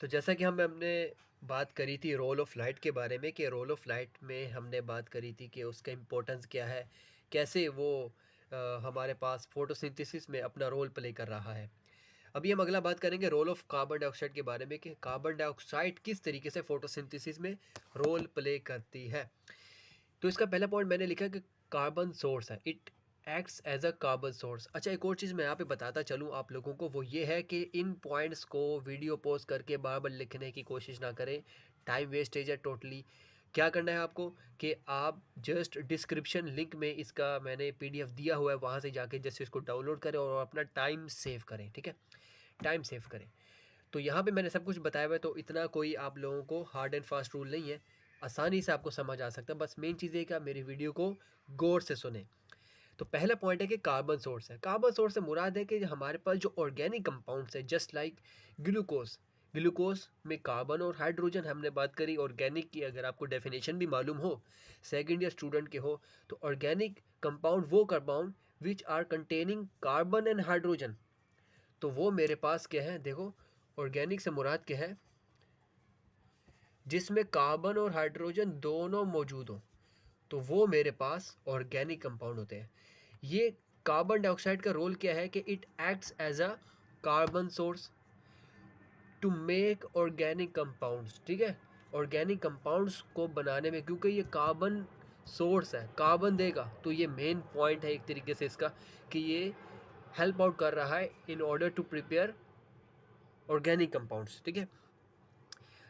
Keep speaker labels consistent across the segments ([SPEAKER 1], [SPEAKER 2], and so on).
[SPEAKER 1] तो जैसा कि हमने बात करी थी रोल ऑफ लाइट के बारे में कि रोल ऑफ लाइट में हमने बात करी थी कि उसका इम्पोर्टेंस क्या है, कैसे वो हमारे पास फोटोसिंथेसिस में अपना रोल प्ले कर रहा है। अभी हम अगला बात करेंगे रोल ऑफ कार्बन डाइऑक्साइड के बारे में कि कार्बन डाइऑक्साइड किस तरीके से फोटोसिंथेसिस में रोल प्ले करती है। तो इसका पहला पॉइंट मैंने लिखा है कि कार्बन सोर्स है, it acts as a carbon source. अच्छा, एक और चीज़ मैं यहाँ पे बताता चलूँ आप लोगों को, वो ये है कि इन पॉइंट्स को वीडियो पॉज करके बार बार लिखने की कोशिश ना करें, टाइम वेस्टेज है टोटली। क्या करना है आपको कि आप जस्ट डिस्क्रिप्शन लिंक में इसका मैंने पीडीएफ दिया हुआ है, वहाँ से जाके जस्ट इसको डाउनलोड करें और अपना टाइम सेव करें। ठीक है, टाइम सेव करें। तो यहाँ पे मैंने सब कुछ बताया हुआ है, तो इतना कोई आप लोगों को हार्ड एंड फास्ट रूल नहीं है, आसानी से आपको समझ आ सकता है। बस मेन चीज़ है कि आप मेरी वीडियो को गौर से सुने। तो पहला पॉइंट है कि कार्बन सोर्स है। कार्बन सोर्स से मुराद है कि हमारे पास जो ऑर्गेनिक कंपाउंड्स है, जस्ट लाइक ग्लूकोज। ग्लूकोज में कार्बन और हाइड्रोजन हमने बात करी ऑर्गेनिक की। अगर आपको डेफिनेशन भी मालूम हो, सेकंड ईयर स्टूडेंट के हो, तो ऑर्गेनिक कंपाउंड वो compound which are containing carbon and hydrogen. तो वो मेरे पास क्या है, देखो, ऑर्गेनिक से मुराद क्या है, जिसमें कार्बन और हाइड्रोजन दोनों मौजूद हों, तो वो मेरे पास ऑर्गेनिक कंपाउंड होते हैं। ये कार्बन डाइऑक्साइड का रोल क्या है कि it acts as a carbon source to make organic compounds. ठीक है, ऑर्गेनिक कंपाउंड्स को बनाने में, क्योंकि ये कार्बन सोर्स है, कार्बन देगा, तो ये मेन पॉइंट है एक तरीके से इसका कि ये हेल्प आउट कर रहा है in order to prepare organic compounds. ठीक है,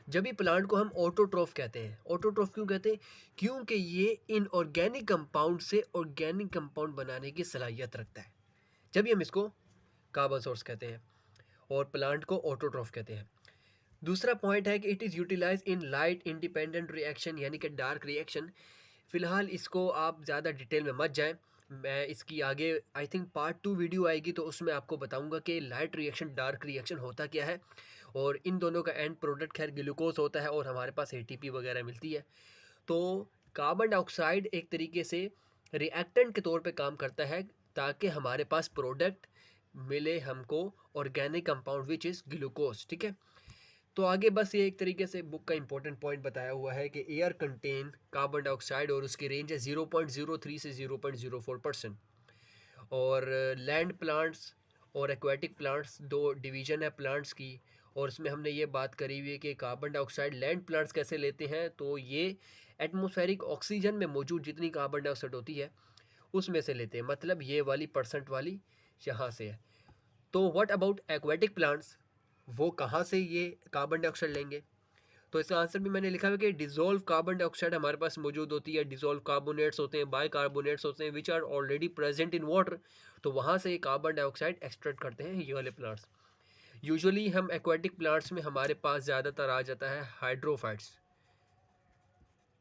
[SPEAKER 1] जब भी प्लांट को हम ऑटोट्रोफ कहते हैं। ऑटोट्रोफ क्यों कहते हैं? क्योंकि ये इन ऑर्गेनिक कंपाउंड से ऑर्गेनिक कंपाउंड बनाने की सलाहियत रखता है, जब भी हम इसको कार्बन सोर्स कहते हैं, और प्लांट को ऑटोट्रोफ कहते हैं। दूसरा पॉइंट है कि it is utilize in light independent reaction, यानी कि डार्क रिएक्शन। फ़िलहाल इसको आप ज़्यादा डिटेल में मत जाएं, मैं इसकी आगे आई थिंक पार्ट 2 वीडियो आएगी, तो उसमें आपको बताऊंगा कि लाइट रिएक्शन डार्क रिएक्शन होता क्या है, और इन दोनों का एंड प्रोडक्ट खैर ग्लूकोज होता है और हमारे पास एटीपी वगैरह मिलती है। तो कार्बन डाइऑक्साइड एक तरीके से रिएक्टेंट के तौर पे काम करता है, ताकि हमारे पास प्रोडक्ट मिले हमको, organic compound which is glucose. ठीक है, तो आगे बस ये एक तरीके से बुक का इंपॉर्टेंट पॉइंट बताया हुआ है कि एयर कंटेन कार्बन डाइऑक्साइड, और उसकी रेंज है 0.03 से 0.04%। और लैंड प्लांट्स और एक्वेटिक प्लांट्स, दो डिवीज़न है प्लांट्स की, और इसमें हमने ये बात करी हुई है कि कार्बन डाइऑक्साइड लैंड प्लांट्स कैसे लेते हैं। तो ये एटमॉस्फेरिक ऑक्सीजन में मौजूद जितनी कार्बन डाइऑक्साइड होती है उसमें से लेते हैं, मतलब ये वाली परसेंट वाली यहाँ से है। तो व्हाट अबाउट एक्वेटिक प्लांट्स, वो कहाँ से ये कार्बन डाइऑक्साइड लेंगे? तो इसका आंसर भी मैंने लिखा है कि डिजोल्व कार्बन डाइऑक्साइड हमारे पास मौजूद होती है, डिजोल्व कार्बोनेट्स होते हैं, बाइकार्बोनेट्स होते हैं, which are already present in water. तो वहाँ से कार्बन डाइऑक्साइड एक्सट्रैक्ट करते हैं ये वाले प्लांट्स। यूजुअली हम एक्वेटिक प्लांट्स में हमारे पास ज़्यादातर आ जाता है हाइड्रोफाइट्स,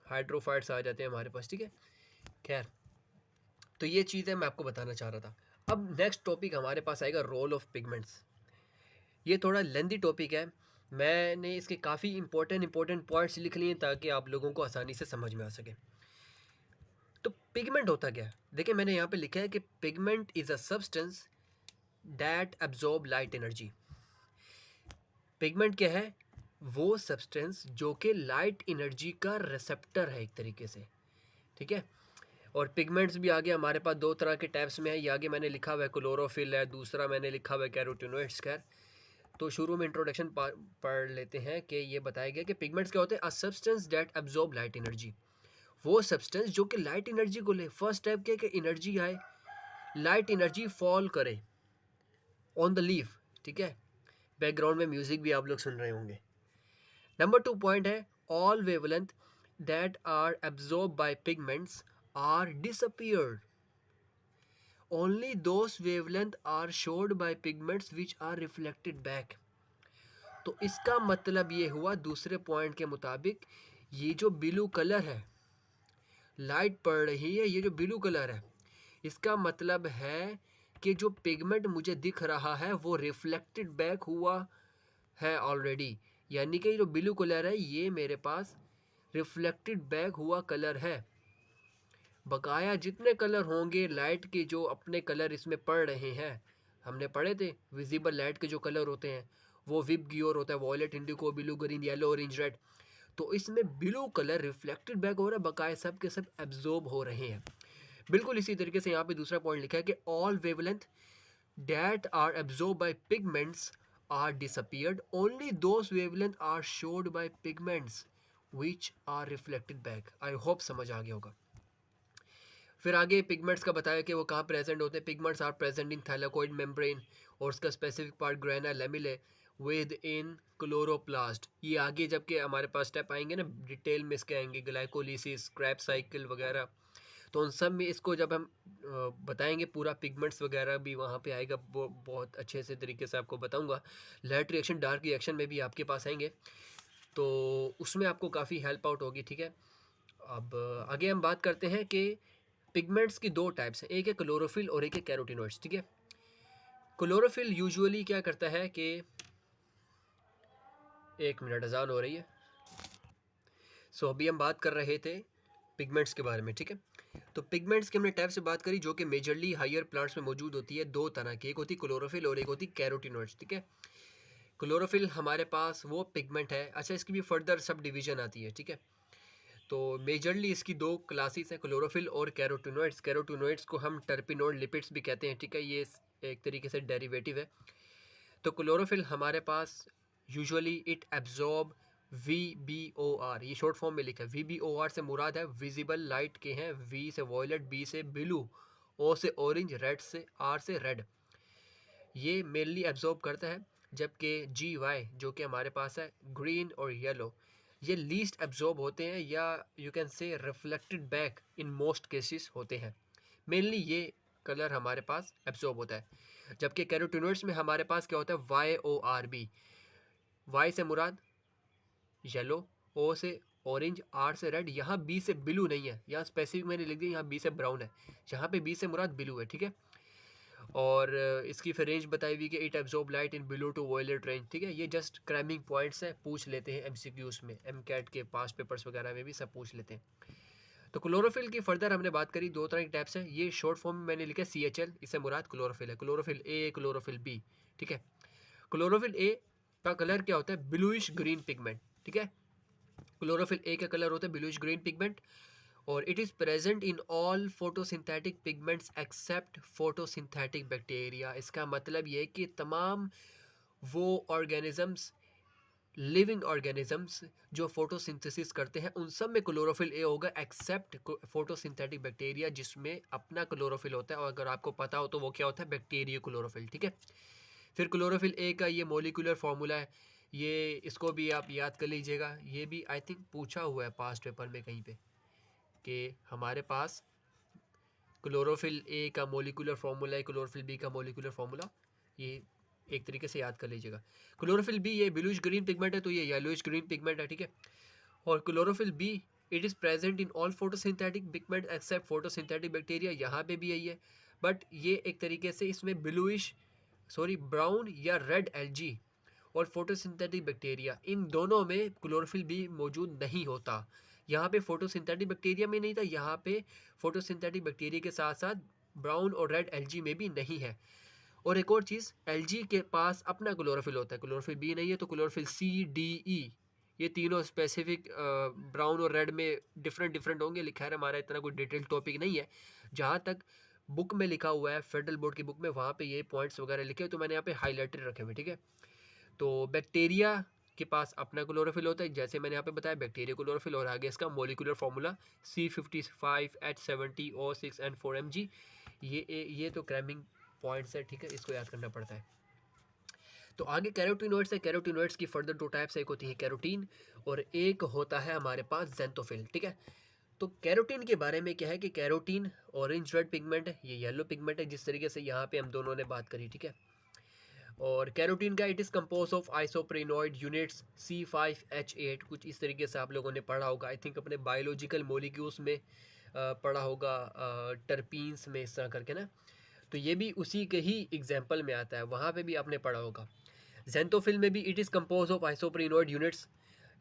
[SPEAKER 1] हाइड्रोफाइट्स आ जाते हैं हमारे पास। ठीक है, खैर, तो ये चीज़ है मैं आपको बताना चाह रहा था। अब नेक्स्ट टॉपिक हमारे पास आएगा रोल ऑफ पिगमेंट्स। ये थोड़ा लेंदी टॉपिक है, मैंने इसके काफ़ी इंपॉर्टेंट पॉइंट्स लिख लिए ताकि आप लोगों को आसानी से समझ में आ सके। तो पिगमेंट होता क्या है? देखिए, मैंने यहाँ पे लिखा है कि pigment is a substance that absorb light energy. Pigment क्या है? वो सब्सटेंस जो कि लाइट एनर्जी का रिसेप्टर है एक तरीके से। ठीक है, और पिगमेंट्स भी आगे हमारे पास दो तरह के टाइप्स में है, ये आगे मैंने लिखा हुआ है, क्लोरोफिल है, दूसरा मैंने लिखा हुआ है कैरोटिनोइड्स। खैर, तो शुरू में इंट्रोडक्शन पढ़ लेते हैं कि ये बताया गया कि पिगमेंट्स क्या होते हैं? A substance that absorb light energy. वो सब्सटेंस जो कि लाइट एनर्जी को ले। फर्स्ट स्टेप क्या है कि एनर्जी आए, लाइट एनर्जी फॉल करे ऑन द लीफ। ठीक है, बैकग्राउंड में म्यूजिक भी आप लोग सुन रहे होंगे। नंबर 2 पॉइंट है all wavelength that are absorb by pigments are disappeared, only those wavelength are showed by pigments which are reflected back. तो इसका मतलब ये हुआ दूसरे पॉइंट के मुताबिक, ये जो ब्लू कलर है, लाइट पड़ रही है, ये जो ब्लू कलर है, इसका मतलब है कि जो पिगमेंट मुझे दिख रहा है वो रिफ्लेक्टेड बैक हुआ है ऑलरेडी। यानी कि जो ब्लू कलर है ये मेरे पास रिफ्लेक्टेड बैक हुआ कलर है। बकाया जितने कलर होंगे लाइट के, जो अपने कलर इसमें पड़ रहे हैं, हमने पढ़े थे विजिबल लाइट के जो कलर होते हैं, वो विप गियोर होता है, violet, indigo, blue, green, yellow, orange, red. तो इसमें ब्लू कलर रिफ्लेक्टेड बैक हो रहा है, बकाया सब के सब एब्जॉर्ब हो रहे हैं। बिल्कुल इसी तरीके से यहाँ पे दूसरा पॉइंट लिखा है कि all wavelength that are absorbed by pigments are disappeared, only those wavelength are showed by pigments which are reflected back। I hope समझ आ गया होगा। फिर आगे पिगमेंट्स का बताया कि वो कहाँ प्रेजेंट होते हैं। Pigments are present in thylakoid membrane और उसका specific part grana lamellae within chloroplast. ये आगे जबकि हमारे पास स्टेप आएंगे ना, डिटेल में इसके आएंगे, ग्लाइकोलिसिस, क्रैब साइकिल वगैरह, तो उन सब में इसको जब हम बताएंगे पूरा पिगमेंट्स वगैरह भी वहाँ पे आएगा, वो बहुत अच्छे से तरीके से आपको बताऊंगा। लाइट रिएक्शन, डार्क रिएक्शन में भी आपके पास आएंगे, तो उसमें आपको काफ़ी हेल्प आउट होगी, ठीक है। अब आगे हम बात करते हैं कि पिगमेंट्स की दो टाइप्स हैं, एक है क्लोरोफिल और एक है कैरोटिनॉइड्स, ठीक है। क्लोरोफिल यूजुअली क्या करता है कि, एक मिनट अजान हो रही है। अभी हम बात कर रहे थे पिगमेंट्स के बारे में, ठीक है। तो पिगमेंट्स की हमने टाइप से बात करी जो कि मेजरली हायर प्लांट्स में मौजूद होती है, दो तरह की, एक होती क्लोरोफिल और एक होती कैरोटिनॉइड्स, ठीक है। क्लोरोफिल हमारे पास वो पिगमेंट है, अच्छा इसकी भी फर्दर सब डिवीजन आती है, ठीक है। तो मेजरली इसकी दो क्लासेस हैं, क्लोरोफिल और कैरोटिनॉइड्स। कैरोटिनॉइड्स को हम टर्पिनोइड लिपिड्स भी कहते हैं, ठीक है, ये एक तरीके से डेरिवेटिव है। तो क्लोरोफिल हमारे पास यूजुअली इट एब्जॉर्ब VBOR, ये शॉर्ट फॉर्म में लिखा है। VBOR से मुराद है विजिबल लाइट के हैं, V से वॉयलेट, B से ब्लू, O से ऑरेंज, रेड से R से रेड, ये मेनली एब्जॉर्ब करता है। जबकि GY जो कि हमारे पास है ग्रीन और येलो, ये लीस्ट एब्जॉर्ब होते हैं, या you can say reflected back in most cases होते हैं। मेनली ये कलर हमारे पास एब्जॉर्ब होता है। जबकि कैरोटिनॉइड्स में हमारे पास क्या होता है, YORB, Y से मुराद येलो, O से ऑरेंज, R से रेड, यहाँ B से ब्लू नहीं है, यहाँ स्पेसिफिक मैंने लिख दिया, यहाँ B से ब्राउन है, यहाँ पे B से मुराद ब्लू है, ठीक है। और इसकी फिर रेंज बताई हुई कि it absorb light in blue to violet range, ठीक है। ये जस्ट क्रैमिंग पॉइंट्स है, पूछ लेते हैं MCQs में, MCAT के पास पेपर्स वगैरह में भी सब पूछ लेते हैं। तो क्लोरोफिल की फर्दर हमने बात करी, दो तरह के टाइप्स हैं, ये शॉर्ट फॉर्म में मैंने लिखा CHL, इससे मुराद क्लोरोफिल है, क्लोरोफिल A, क्लोरोफिल B, ठीक है। क्लोरोफिल A का कलर क्या होता है, ब्लूइश ग्रीन पिगमेंट, ठीक है। क्लोरोफिल A का कलर होता है ब्लूइश ग्रीन पिगमेंट, और it is present in all photosynthetic pigments except photosynthetic bacteria. इसका मतलब ये है कि तमाम वो ऑर्गेनिजम्स, लिविंग ऑर्गेनिजम्स जो फोटोसिंथेसिस करते हैं, उन सब में क्लोरोफिल A होगा, एक्सेप्ट फोटोसिंथेटिक बैक्टीरिया जिसमें अपना क्लोरोफिल होता है, और अगर आपको पता हो तो वो क्या होता है, बैक्टीरिया क्लोरोफिल, ठीक है। फिर क्लोरोफिल A का ये मोलिकुलर फार्मूला है, ये इसको भी आप याद कर लीजिएगा, ये भी आई थिंक पूछा हुआ है पास्ट पेपर में कहीं पे, कि हमारे पास क्लोरोफिल A का मोलिकुलर फार्मूला है, क्लोरोफिल B का मोलिकुलर फार्मूला, ये एक तरीके से याद कर लीजिएगा। क्लोरोफिल B ये ब्लूइश ग्रीन पिगमेंट है, तो ये येलोइश ग्रीन पिगमेंट है, ठीक है। और chlorophyll B it is present in all photosynthetic pigment except photosynthetic bacteria, यहाँ पे भी यही है, बट ये एक तरीके से इसमें ब्राउन या रेड एल्गी और फोटोसिंथेटिक बैक्टीरिया, इन दोनों में क्लोरोफिल B मौजूद नहीं होता। यहाँ पे फोटोसिंथेटिक बैक्टीरिया में नहीं था, यहाँ पे फोटोसिंथेटिक बैक्टीरिया के साथ साथ ब्राउन और रेड एल्गी में भी नहीं है। और एक और चीज़, एल्गी के पास अपना क्लोरोफिल होता है, क्लोरोफिल B नहीं है, तो क्लोरोफिल C, D, E, ये तीनों स्पेसिफिक ब्राउन और रेड में डिफरेंट होंगे, लिखा है हमारा इतना कोई डिटेल टॉपिक नहीं है। जहाँ तक बुक में लिखा हुआ है, फेडरल बोर्ड की बुक में, वहाँ पे ये पॉइंट्स वगैरह लिखे हुए, तो मैंने यहाँ पे हाईलाइटेड रखे हुए, ठीक है। तो बैक्टीरिया के पास अपना क्लोरोफिल होता है, जैसे मैंने यहाँ पे बताया बैक्टीरिया क्लोरोफिल, और आगे इसका मोलिकुलर फार्मूला C55H70O6N4Mg, ये तो क्रैमिंग पॉइंट्स है, ठीक है, इसको याद करना पड़ता है। तो आगे कैरोटिनॉइड्स है, कैरोटिनॉइड्स की फर्दर दो टाइप्स है, एक होती है कैरोटीन और एक होता है हमारे पास ज़ेंथोफिल, ठीक है। तो कैरोटीन के बारे में क्या है कि कैरोटीन ऑरेंज रेड पिगमेंट है, ये येलो पिगमेंट है, जिस तरीके से यहाँ पे हम दोनों ने बात करी, ठीक है। और कैरोटीन का it is compose of isoprenoid units C5H8, कुछ इस तरीके से आप लोगों ने पढ़ा होगा, आई थिंक अपने बायोलॉजिकल मोलिक्यूल्स में पढ़ा होगा, टर्पीन्स में इस तरह करके ना, तो ये भी उसी के ही एग्जाम्पल में आता है, वहाँ पे भी आपने पढ़ा होगा। ज़ेंथोफिल में भी it is compose of isoprenoid units,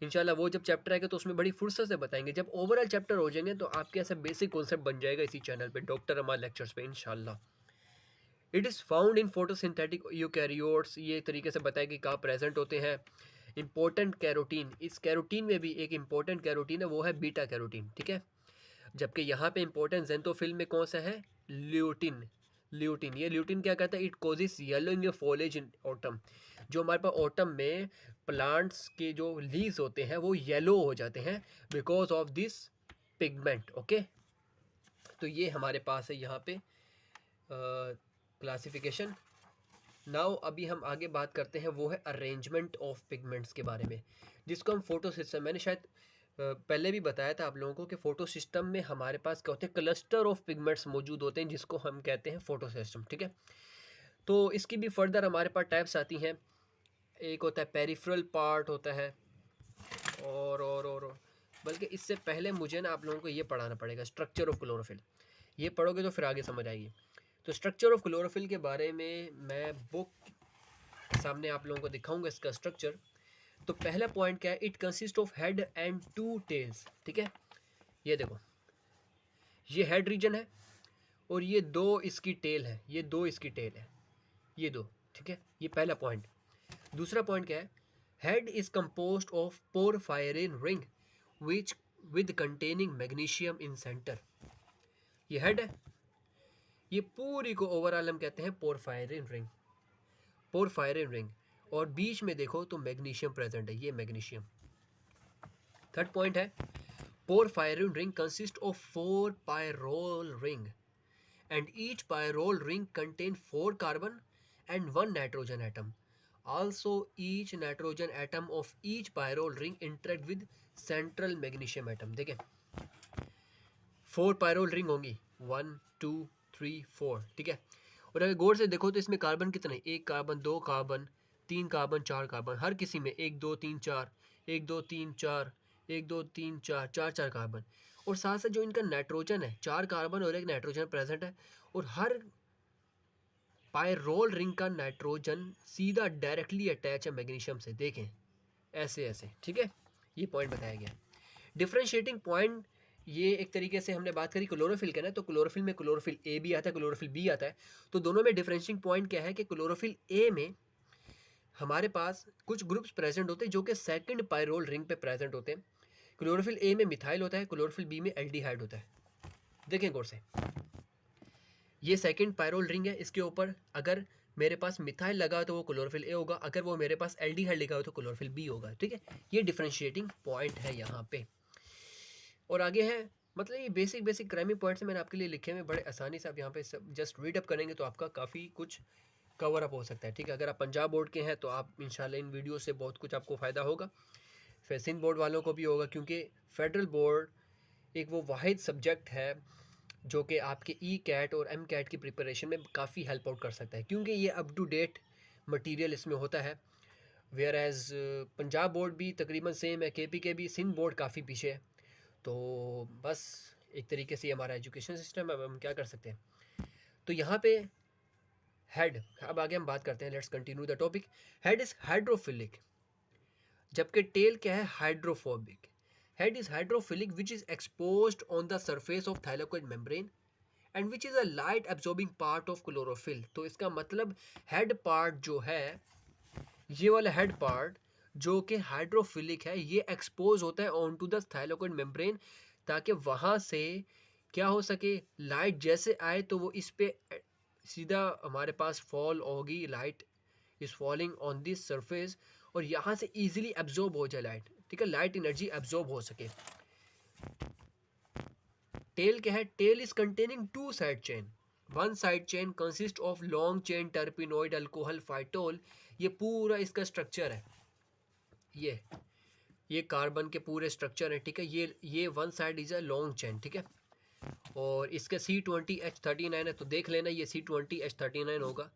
[SPEAKER 1] इंशाल्लाह वो जब चैप्टर आएगा तो उसमें बड़ी फुर्सत से बताएंगे, जब ओवरऑल चैप्टर हो जाएंगे तो आपके ऐसा बेसिक कॉन्सेप्ट बन जाएगा इसी चैनल पे, डॉक्टर अमाल लेक्चर्स पे इंशाल्लाह। It is found in photosynthetic eukaryotes, ये तरीके से बताया कि कहाँ प्रेजेंट होते हैं। इंपॉर्टेंट कैरोटीन, इस कैरोटीन में भी एक इंपॉर्टेंट कैरोटीन है, वो है बीटा कैरोटीन, ठीक है। जबकि यहाँ पे इंपॉर्टेंट ज़ेंथोफिल में कौन सा है, ल्यूटिन। ल्यूटिन, ये ल्यूटिन क्या कहता है, it causes yellow in your फॉलेज in autumn. जो हमारे पास ऑटम में प्लांट्स के जो लीव्स होते हैं वो येलो हो जाते हैं because of this pigment, okay. तो ये हमारे पास है यहाँ पे क्लासिफिकेशन। नाउ अभी हम आगे बात करते हैं, वो है अरेंजमेंट ऑफ पिगमेंट्स के बारे में, जिसको हम फोटो सिस्टम, मैंने शायद पहले भी बताया था आप लोगों को कि फोटो सिस्टम में हमारे पास क्या होते हैं, क्लस्टर ऑफ पिगमेंट्स मौजूद होते हैं, जिसको हम कहते हैं फोटो सिस्टम, ठीक है। तो इसकी भी फर्दर हमारे पास टाइप्स आती हैं। एक होता है पेरिफेरल पार्ट होता है, और बल्कि इससे पहले मुझे ना आप लोगों को ये पढ़ाना पड़ेगा, स्ट्रक्चर ऑफ क्लोरोफिल। ये पढ़ोगे तो फिर आगे समझ आएगी। तो स्ट्रक्चर ऑफ क्लोरोफिल के बारे में मैं बुक सामने आप लोगों को दिखाऊंगा इसका स्ट्रक्चर। तो पहला पॉइंट क्या है, it consist of head and 2 tails, ठीक है। ये देखो, ये हेड रीजन है और ये 2 इसकी टेल है, ये 2 इसकी टेल है, ये 2, ठीक है। ये पहला पॉइंट। दूसरा पॉइंट क्या है, head is composed of porphyrin ring which with containing magnesium in centre. ये हेड है, ये पूरी को ओवरऑल हम कहते हैं पोरफायरिन रिंग, पोरफायरिन रिंग, और बीच में देखो तो मैग्नीशियम प्रेजेंट है, ये मैग्नीशियम। थर्ड पॉइंट है, porphyrin ring consists of 4 pyrrole ring and each pyrrole ring contain 4 carbon and 1 nitrogen atom. Also each nitrogen atom of each pyrrole ring interact with central magnesium atom। देखें 4 pyrrole ring होंगी, 1 2 3 4, ठीक है। और अगर गौर से देखो तो इसमें कार्बन कितने, 1 कार्बन 2 कार्बन 3 कार्बन 4 कार्बन, हर किसी में 1 2 3 4 1 2 3 4 1 2 3 4 4 4 कार्बन। और साथ साथ जो इनका नाइट्रोजन है, 4 कार्बन और 1 नाइट्रोजन प्रेजेंट है। और हर पायरोल रिंग का नाइट्रोजन सीधा डायरेक्टली अटैच है मैग्नीशियम से, देखें ऐसे ऐसे, ठीक है। ये पॉइंट बताया गया। डिफरेंशिएटिंग पॉइंट, ये एक तरीके से हमने बात करी क्लोरोफिल का ना, तो क्लोरोफिल में क्लोरोफिल ए भी आता है, क्लोरोफिल बी आता है। तो दोनों में डिफरेंशिएटिंग पॉइंट क्या है कि क्लोरोफिल ए में हमारे पास कुछ ग्रुप्स प्रेजेंट होते हैं जो कि सेकंड पायरोल रिंग पे प्रेजेंट होते हैं। क्लोरोफिल ए में मिथाइल होता है, क्लोरोफिल बी में एल्डिहाइड होता है। देखें गौर से, ये सेकंड पायरोल रिंग है, इसके ऊपर अगर मेरे पास मिथाइल लगा तो वो क्लोरोफिल ए होगा, अगर वो मेरे पास एल्डिहाइड लगा हो तो क्लोरोफिल बी होगा, ठीक है। ये डिफरेंशिएटिंग पॉइंट है यहाँ पे। और आगे है, मतलब ये बेसिक बेसिक क्राइमिंग पॉइंट्स मैंने आपके लिए लिखे हुए, बड़े आसानी से आप यहाँ पे सब जस्ट रीड अप करेंगे तो आपका काफ़ी कुछ कवर अप हो सकता है, ठीक है। अगर आप पंजाब बोर्ड के हैं तो आप इंशाल्लाह इन वीडियो से बहुत कुछ आपको फ़ायदा होगा, फिर सिंध बोर्ड वालों को भी होगा, क्योंकि फेडरल बोर्ड एक वो वाहिद सब्जेक्ट है जो कि आपके ई कैट और एम कैट की प्रिपरेशन में काफ़ी हेल्प आउट कर सकता है, क्योंकि ये अप टू डेट मटीरियल इसमें होता है। वेयर एज़ पंजाब बोर्ड भी तकरीबन सेम है, के पी के भी, सिंध बोर्ड काफ़ी पीछे है। तो बस एक तरीके से हमारा एजुकेशन सिस्टम है, अब हम क्या कर सकते हैं। तो यहाँ पे हेड, अब आगे हम बात करते हैं, let's continue the topic. Head is hydrophilic, जबकि टेल क्या है, hydrophobic. Head is hydrophilic which is exposed on the surface of thylakoid membrane and which is a light absorbing part of chlorophyll. तो इसका मतलब हेड पार्ट जो है, ये वाला हेड पार्ट जो कि हाइड्रोफिलिक है, ये एक्सपोज होता है on to the thylakoid membrane, ताकि वहाँ से क्या हो सके, लाइट जैसे आए तो वो इस पे सीधा हमारे पास फॉल होगी, light is falling on this surface, और यहाँ से इजीली एब्जॉर्ब हो जाए लाइट, ठीक है, लाइट एनर्जी एब्जॉर्ब हो सके। टेल क्या है, tail is containing 2 side chain, one side chain consist of long chain terpenoid alcohol phytol. ये पूरा इसका स्ट्रक्चर है, ये कार्बन के पूरे स्ट्रक्चर है, ठीक है। ये one side is a long chain, ठीक है। और इसका C20H39 है, तो देख लेना ये C20H39 होगा,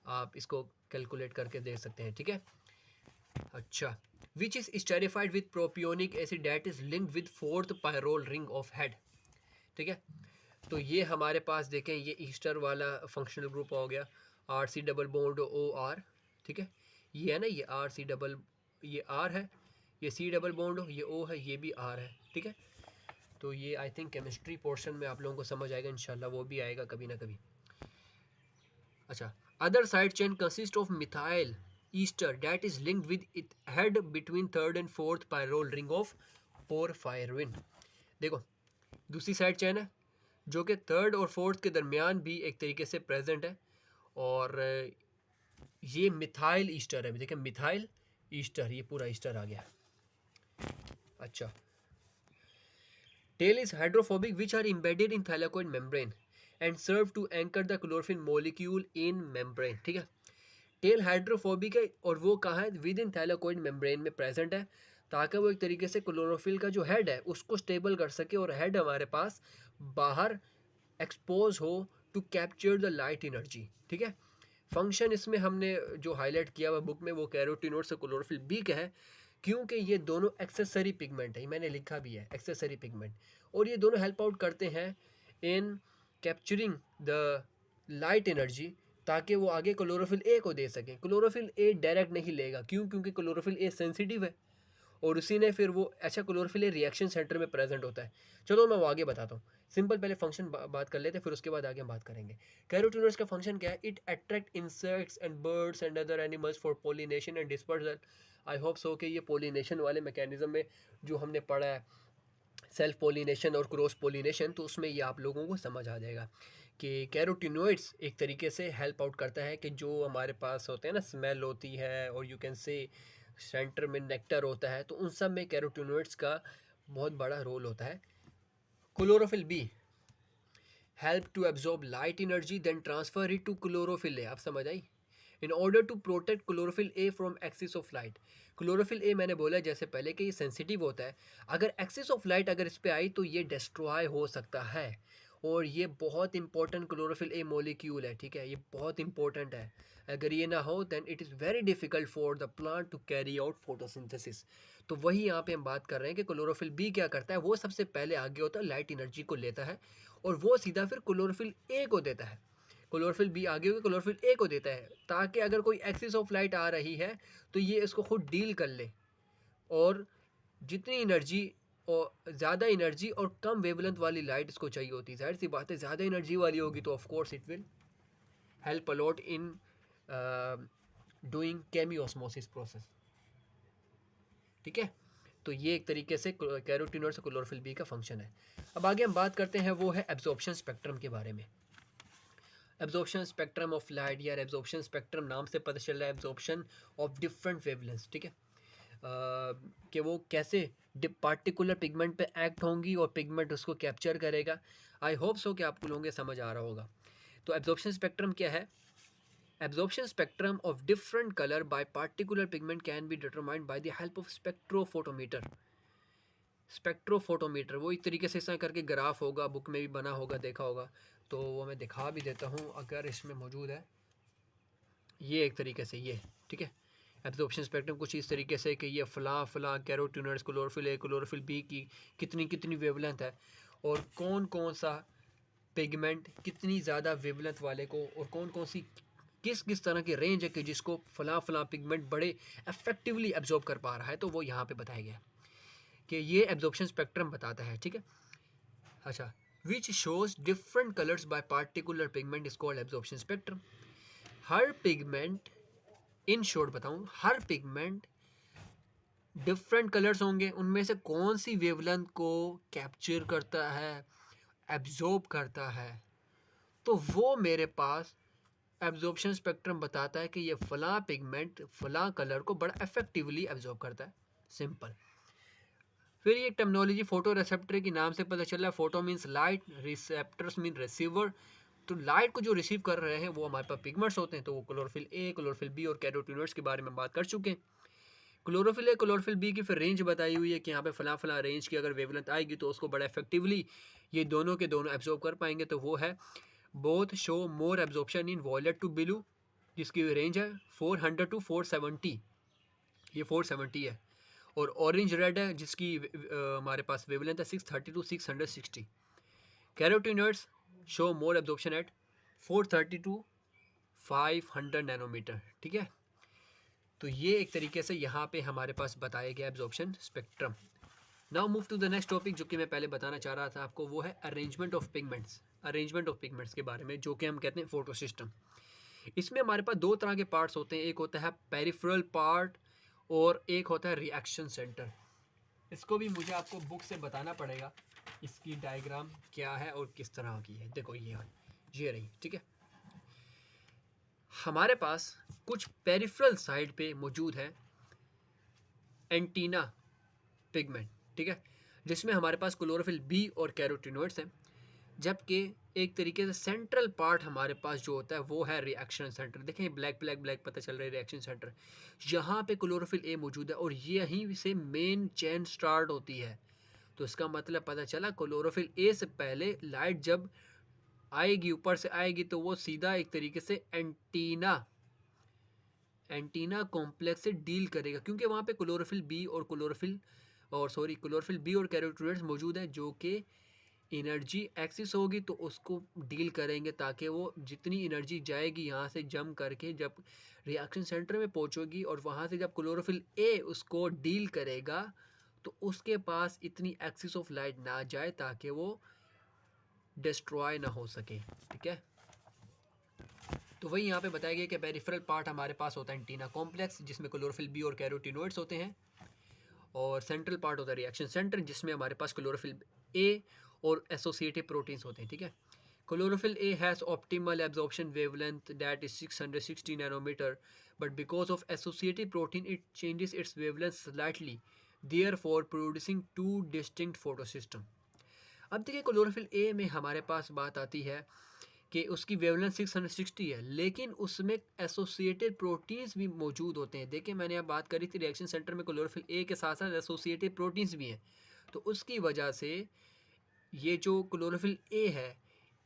[SPEAKER 1] आप इसको कैलकुलेट करके देख सकते हैं, ठीक है। अच्छा, which is esterified with propionic acid that is linked with 4th pyrrole ring of head, ठीक है। तो ये हमारे पास देखें, ये ईस्टर वाला फंक्शनल ग्रुप हो गया, RC डबल बॉन्ड OR, ठीक है। ये है ना, ये RC डबल, ये R है, ये C डबल बॉन्ड, ये O है, ये भी R है, ठीक है। तो ये आई थिंक केमिस्ट्री पोर्शन में आप लोगों को समझ आएगा इंशाल्लाह, वो भी आएगा कभी ना कभी। अच्छा, other side chain consist of methyl Easter that is linked with it head between third and fourth pyrrole ring of porphyrin. देखो, दूसरी साइड चेन है जो कि थर्ड और फोर्थ के दरमियान भी एक तरीके से प्रेजेंट है, और ये मिथाइल ईस्टर है। देखिए मिथाइल ईस्टर, ये पूरा ईस्टर आ गया। अच्छा, tail is hydrophobic which are embedded in thylakoid membrane and serve to anchor the chlorophyll molecule in membrane। ठीक है, टेल हाइड्रोफोबिक है और वो कहाँ है, विद इन थैलाकोइड मेम्ब्रेन में प्रेजेंट है, ताकि वो एक तरीके से क्लोरोफिल का जो हेड है उसको स्टेबल कर सके, और हेड हमारे पास बाहर एक्सपोज हो to capture the light energy. ठीक है, फंक्शन इसमें हमने जो हाईलाइट किया हुआ बुक में वो कैरोटीनोड से क्लोरोफिल बी का है, क्योंकि ये दोनों एक्सेसरी पिगमेंट है, मैंने लिखा भी है एक्सेसरी पिगमेंट, और ये दोनों हेल्प आउट करते हैं इन कैप्चरिंग द लाइट एनर्जी, ताकि वो आगे क्लोरोफिल ए को दे सकें। क्लोरोफिल ए डायरेक्ट नहीं लेगा, क्यों? क्योंकि क्लोरोफिल ए सेंसिटिव है, और उसी ने फिर वो अच्छा क्लोरोफिल ए रिएक्शन सेंटर में प्रेजेंट होता है। चलो मैं वो आगे बताता हूँ, सिंपल पहले फंक्शन बात कर लेते हैं, फिर उसके बाद आगे हम बात करेंगे। कैरोटीनोइड्स का फंक्शन क्या है? It attract insects and birds and other animals for pollination and dispersal. I hope so कि ये पोलिनेशन वाले मैकेनिज्म में जो हमने पढ़ा है, सेल्फ पोलिनेशन और क्रॉस पोलिनेशन, तो उसमें ये आप लोगों को समझ आ जाएगा कि कैरोटीनोइड्स एक तरीके से हेल्प आउट करता है कि जो हमारे पास होते हैं ना, स्मेल होती है और यू कैन से सेंटर में नेक्टर होता है, तो उन सब में कैरोटीनोइड्स का बहुत बड़ा रोल होता है। Chlorophyll b help to absorb light energy then transfer it to chlorophyll a. आप समझ आई? In order to protect chlorophyll a from excess of light. Chlorophyll a मैंने बोला जैसे पहले कि ये सेंसिटिव होता है, अगर एक्सिस ऑफ लाइट अगर इस पर आई तो ये डिस्ट्रॉय हो सकता है, और ये बहुत इंपॉर्टेंट क्लोरोफिल ए मॉलिक्यूल है। ठीक है, ये बहुत इंपॉर्टेंट है, अगर ये ना हो then it is very difficult for the plant to carry out photosynthesis. तो वही यहाँ पे हम बात कर रहे हैं कि क्लोरोफिल बी क्या करता है, वो सबसे पहले आगे होता है, लाइट एनर्जी को लेता है, और वो सीधा फिर क्लोरोफिल ए को देता है। क्लोरोफिल बी आगे होकर क्लोरोफिल ए को देता है, ताकि अगर कोई एक्सिस ऑफ लाइट आ रही है तो ये इसको खुद डील कर ले, और जितनी एनर्जी और ज़्यादा एनर्जी और कम वेवलेंथ वाली लाइट इसको चाहिए होती है, जाहिर सी बात है ज़्यादा एनर्जी वाली होगी तो of course it will help a lot in doing chemiosmosis process. ठीक है, तो ये एक तरीके से कैरोटीनोइड से क्लोरोफिल बी का फंक्शन है। अब आगे हम बात करते हैं, वो है एब्जॉर्प्शन स्पेक्ट्रम के बारे में। एब्जॉर्प्शन स्पेक्ट्रम ऑफ लाइट, या एब्जॉर्प्शन स्पेक्ट्रम नाम से पता चल रहा है एब्जॉर्प्शन ऑफ डिफरेंट वेवलेंथ्स। ठीक है, कि वो कैसे पार्टिकुलर पिगमेंट पे एक्ट होंगी और पिगमेंट उसको कैप्चर करेगा। आई होप सो कि आपको लोगों को समझ आ रहा होगा। तो एब्जॉर्प्शन स्पेक्ट्रम क्या है? Absorption spectrum of different colour bye particular pigment can be determined by the help of spectrophotometer. Spectrophotometer वो एक तरीके से इस तरह करके ग्राफ होगा, बुक में भी बना होगा, देखा होगा, तो वो मैं दिखा भी देता हूँ अगर इसमें मौजूद है। ये एक तरीके से ये, ठीक है, एब्जॉर्प्शन स्पेक्ट्रम कुछ इस तरीके से कि ये फ़ला carotenoids chlorophyll A chlorophyll B की कितनी कितनी वेवलेंथ है, और कौन कौन सा पिगमेंट कितनी ज़्यादा वेवलेंथ वाले को, और कौन कौन सी किस किस तरह की रेंज है कि जिसको फ़ला पिगमेंट बड़े इफेक्टिवली एब्जॉर्ब कर पा रहा है, तो वो यहाँ पे बताया गया कि ये एब्जॉर्प्शन स्पेक्ट्रम बताता है। ठीक है, अच्छा, which shows different colours by particular pigment is called absorption spectrum. हर पिगमेंट, इन शॉर्ट बताऊं, हर पिगमेंट डिफरेंट कलर्स होंगे, उनमें से कौन सी वेवलेंथ को कैप्चर करता है, एब्जॉर्ब करता है, तो वो मेरे पास एब्जॉर्प्शन स्पेक्ट्रम बताता है कि ये फला पिगमेंट फला कलर को बड़ा इफेक्टिवली एब्जॉर्ब करता है। सिंपल। फिर ये टेक्नोलॉजी फोटो रिसेप्टर के नाम से पता चल रहा है। Photo means light, receptors mean receiver. तो लाइट को जो रिसीव कर रहे हैं वो हमारे पास पिगमेंट्स होते हैं, तो वो क्लोरोफिल ए क्लोरोफिल बी और कैरोटीनोइड्स के बारे में बात कर चुके हैं। क्लोरोफिल ए क्लोरोफिल बी की फिर रेंज बताई हुई है कि यहाँ पे फला रेंज की अगर वेवलेंथ आएगी तो उसको बड़ा इफेक्टिवली ये दोनों के दोनों एब्जॉर्ब कर पाएंगे, तो वो है both show more absorption in violet to blue, जिसकी रेंज है 400 टू 470, ये 470 है, और ऑरेंज रेड है जिसकी हमारे पास वेवलेंथ है 630 to 660। Carotenoids show more absorption at 430 to 500 nanometer. ठीक है, तो ये एक तरीके से यहाँ पे हमारे पास बताया गया absorption spectrum. Now move to the next topic जो कि मैं पहले बताना चाह रहा था आपको, वो है arrangement of pigments. Arrangement of pigments के बारे में, जो कि हम कहते हैं फोटो सिस्टम। इसमें हमारे पास दो तरह के पार्ट्स होते हैं, एक होता है पेरिफेरल पार्ट और एक होता है रिएक्शन सेंटर। इसको भी मुझे आपको बुक से बताना पड़ेगा, इसकी डायग्राम क्या है और किस तरह की है। देखो ये रही, ठीक है। हमारे पास कुछ पेरिफेरल साइड पे मौजूद है एंटीना पिगमेंट, ठीक है, जिसमें हमारे पास क्लोरोफिल बी और कैरोटीनॉइड्स हैं, जबकि एक तरीके से सेंट्रल पार्ट हमारे पास जो होता है वो है रिएक्शन सेंटर। देखें ब्लैक ब्लैक ब्लैक पता चल रहा है, रिएक्शन सेंटर। यहाँ पे क्लोरोफिल ए मौजूद है और यहीं से मेन चेन स्टार्ट होती है। तो इसका मतलब पता चला क्लोरोफिल ए से पहले लाइट जब आएगी, ऊपर से आएगी, तो वो सीधा एक तरीके से एंटीना कॉम्प्लेक्स से डील करेगा, क्योंकि वहाँ पे क्लोरोफिल बी और कैरोटीनॉइड्स मौजूद है, जो कि एनर्जी एक्सिस होगी तो उसको डील करेंगे, ताकि वो जितनी एनर्जी जाएगी यहाँ से जम करके जब रिएक्शन सेंटर में पहुँचेगी और वहाँ से जब क्लोरोफिल ए उसको डील करेगा तो उसके पास इतनी एक्सिस ऑफ लाइट ना जाए ताकि वो डिस्ट्रॉय ना हो सके, ठीक है। तो वही यहाँ पे बताया गया कि पेरिफेरल पार्ट हमारे पास होता है एंटीना कॉम्प्लेक्स, जिसमें क्लोरोफिल बी और कैरोटीनॉइड्स होते हैं, और सेंट्रल पार्ट होता है रिएक्शन सेंटर, जिसमें हमारे पास क्लोरोफिल ए और एसोसिएटिव प्रोटीन्स होते हैं, ठीक है। Chlorophyll a has optimal absorption wavelength that is 660 nanometre, but because of associative protein it changes its wavelength slightly, therefore producing two distinct photosystem. अब देखिए क्लोरोफिल ए में हमारे पास बात आती है कि उसकी वेवलेंथ 660 है, लेकिन उसमें एसोसिएटेड प्रोटीन्स भी मौजूद होते हैं। देखिए मैंने अब बात करी थी रिएक्शन सेंटर में क्लोरोफिल ए के साथ साथ एसोसिएटेड प्रोटीन्स भी हैं, तो उसकी वजह से ये जो क्लोरोफिल ए है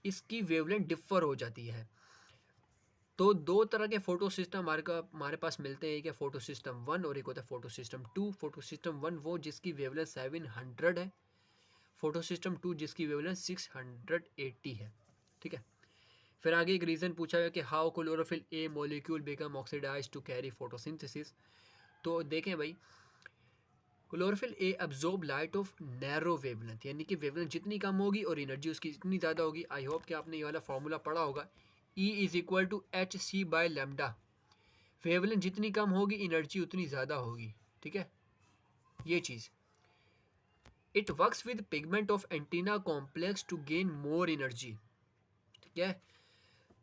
[SPEAKER 1] इसकी वेवलेंथ डिफर हो जाती है। तो दो तरह के फोटो सिस्टम हमारे पास मिलते हैं, एक है फोटो सिस्टम 1 और एक होता है फोटो सिस्टम 2। फोटो सिस्टम 1 वो जिसकी वेवलेंथ 700 है, फोटो सिस्टम 2 जिसकी वेवलेंथ 680 है, ठीक है। फिर आगे एक रीज़न पूछा गया कि how chlorophyll a molecule become oxidise to carry photosynthesis. तो देखें भाई, chlorophyll a absorb light of narrow wavelength, यानी कि वेवलेंथ जितनी कम होगी और एनर्जी उसकी जितनी ज़्यादा होगी। आई होप कि आपने ये वाला फॉर्मूला पढ़ा होगा, E is equal to h c by lambda. Wavelength जितनी कम होगी एनर्जी उतनी ज़्यादा होगी, ठीक है, ये चीज़। It works with pigment of antenna complex to gain more energy, ठीक है।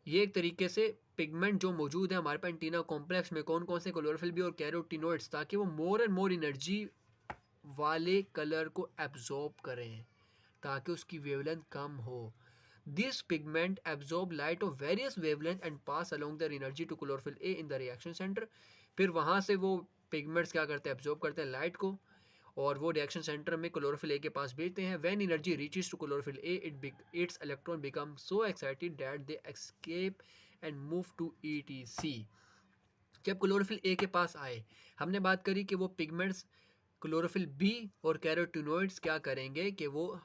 [SPEAKER 1] ये एक तरीके से पिगमेंट जो मौजूद है हमारे पास एंटीना कॉम्प्लेक्स में, कौन कौन से, क्लोरोफिल बी और कैरोटीनॉइड्स, ताकि वो मोर एंड मोर एनर्जी वाले कलर को एब्जॉर्ब करें ताकि उसकी वेवलेंथ कम हो। This pigment absorb light of various wavelength and pass along their energy to chlorophyll A in the reaction centre. फिर वहाँ से वो पिगमेंट्स क्या करते हैं, एब्जॉर्ब करते हैं लाइट को, और वो रिएक्शन सेंटर में क्लोरोफिल ए के पास भेजते हैं। When energy reaches to chlorophyll a its electron become so excited that they escape and move to ETC. जब क्लोरोफिल ए के पास आए, हमने बात करी कि वो पिगमेंट्स क्लोरोफिल बी और कैरोटीनॉइड्स क्या करेंगे कि वो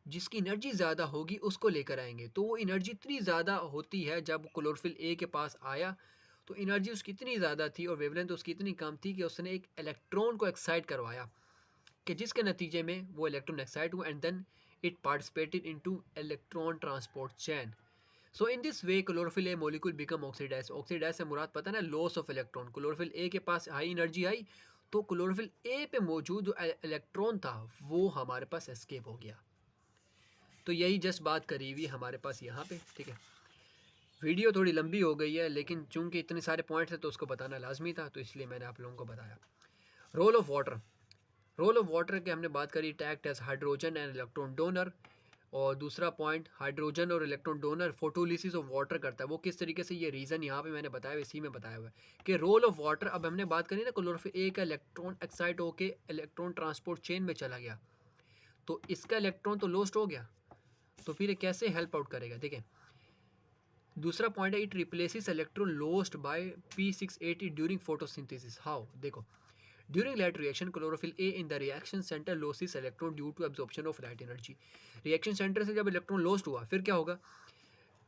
[SPEAKER 1] जिसकी एनर्जी ज़्यादा होगी उसको लेकर आएंगे। तो वो एनर्जी इतनी ज़्यादा होती है, जब क्लोरोफिल ए के पास आया तो एनर्जी उसकी इतनी ज़्यादा थी और वेवलेंथ उसकी इतनी कम थी कि उसने एक इलेक्ट्रॉन को एक्साइट करवाया, कि जिसके नतीजे में वो इलेक्ट्रॉन एक्साइट हुआ and then it participated into electron transport chain. So in this way chlorophyll a molecule become oxidise. Oxidise से मुराद पता ना, loss of electron. Chlorophyll a के पास हाई एनर्जी आई तो क्लोरोफिल ए पे मौजूद जो इलेक्ट्रॉन था वो हमारे पास एस्केप हो गया। तो यही जस्ट बात करी हुई हमारे पास यहाँ पे, ठीक है। वीडियो थोड़ी लंबी हो गई है, लेकिन चूंकि इतने सारे पॉइंट्स हैं तो उसको बताना लाजमी था, तो इसलिए मैंने आप लोगों को बताया। Role of water, role of water की हमने बात करी, act as hydrogen and electron donor. और दूसरा पॉइंट, हाइड्रोजन और electron donor photolysis of water करता है। वो किस तरीके से, ये रीज़न यहाँ पे मैंने बताया हुआ, इसी में बताया हुआ है कि रोल ऑफ वाटर। अब हमने बात करी ना, क्लोरोफिल ए का इलेक्ट्रॉन एक्साइट होके इलेक्ट्रॉन ट्रांसपोर्ट चेन में चला गया, तो इसका इलेक्ट्रॉन तो लॉस्ट हो गया, तो फिर कैसे हेल्प आउट करेगा। देखें दूसरा पॉइंट है, it replaces electron lost by P680 during photosynthesis. How, देखो during light reaction chlorophyll A in the reaction center loses electron due to absorption of light energy. Reaction center से जब electron lost हुआ फिर क्या होगा।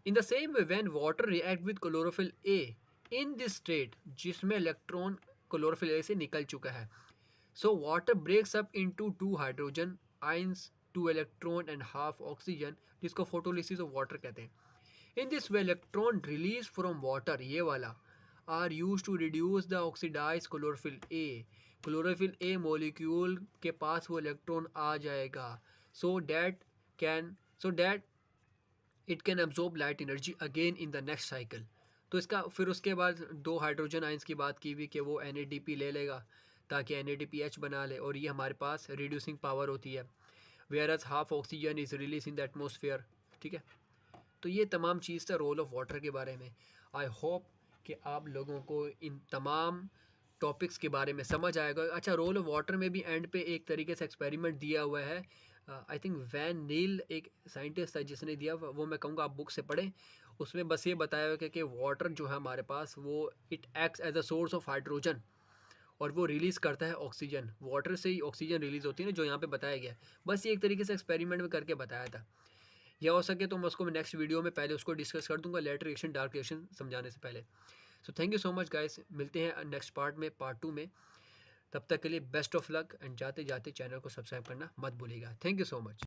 [SPEAKER 1] In the same way when water react with chlorophyll A in this state, जिसमें electron chlorophyll A से निकल चुका है, so water breaks up into 2 hydrogen ions, 2 electron and half oxygen, जिसको फोटोलिसिस ऑफ वाटर कहते हैं। In this way electron release from water, ये वाला, are use to reduce the oxidise chlorophyll a molecule के पास वो इलेक्ट्रॉन आ जाएगा, so that so that it can absorb light energy again in the next cycle. तो इसका फिर उसके बाद दो हाइड्रोजन आइंस की बात की हुई कि वो NADP ले लेगा ताकि NADPH बना ले, और ये हमारे पास रिड्यूसिंग पावर होती है, whereas half oxygen is release in the atmosphere. ठीक है, तो ये तमाम चीज़ था रोल ऑफ वाटर के बारे में। आई होप कि आप लोगों को इन तमाम टॉपिक्स के बारे में समझ आएगा। अच्छा, रोल ऑफ वाटर में भी एंड पे एक तरीके से एक्सपेरिमेंट दिया हुआ है, आई थिंक वैन नील एक साइंटिस्ट है जिसने दिया, वो मैं कहूँगा आप बुक से पढ़ें। उसमें बस ये बताया हुआ है कि वाटर जो है हमारे पास, वो it acts as a source of hydrogen, और वो रिलीज़ करता है ऑक्सीजन। वाटर से ही ऑक्सीजन रिलीज़ होती है ना, जो यहाँ पे बताया गया है। बस ये एक तरीके से एक्सपेरिमेंट में करके बताया था। या हो सके तो मैं उसको नेक्स्ट वीडियो में पहले उसको डिस्कस कर दूंगा, लेटर रिएक्शन डार्क रिएक्शन समझाने से पहले। So thank you so much guys, मिलते हैं नेक्स्ट पार्ट में, पार्ट 2 में। तब तक के लिए बेस्ट ऑफ लक, एंड जाते जाते चैनल को सब्सक्राइब करना मत भूलिएगा। Thank you so much.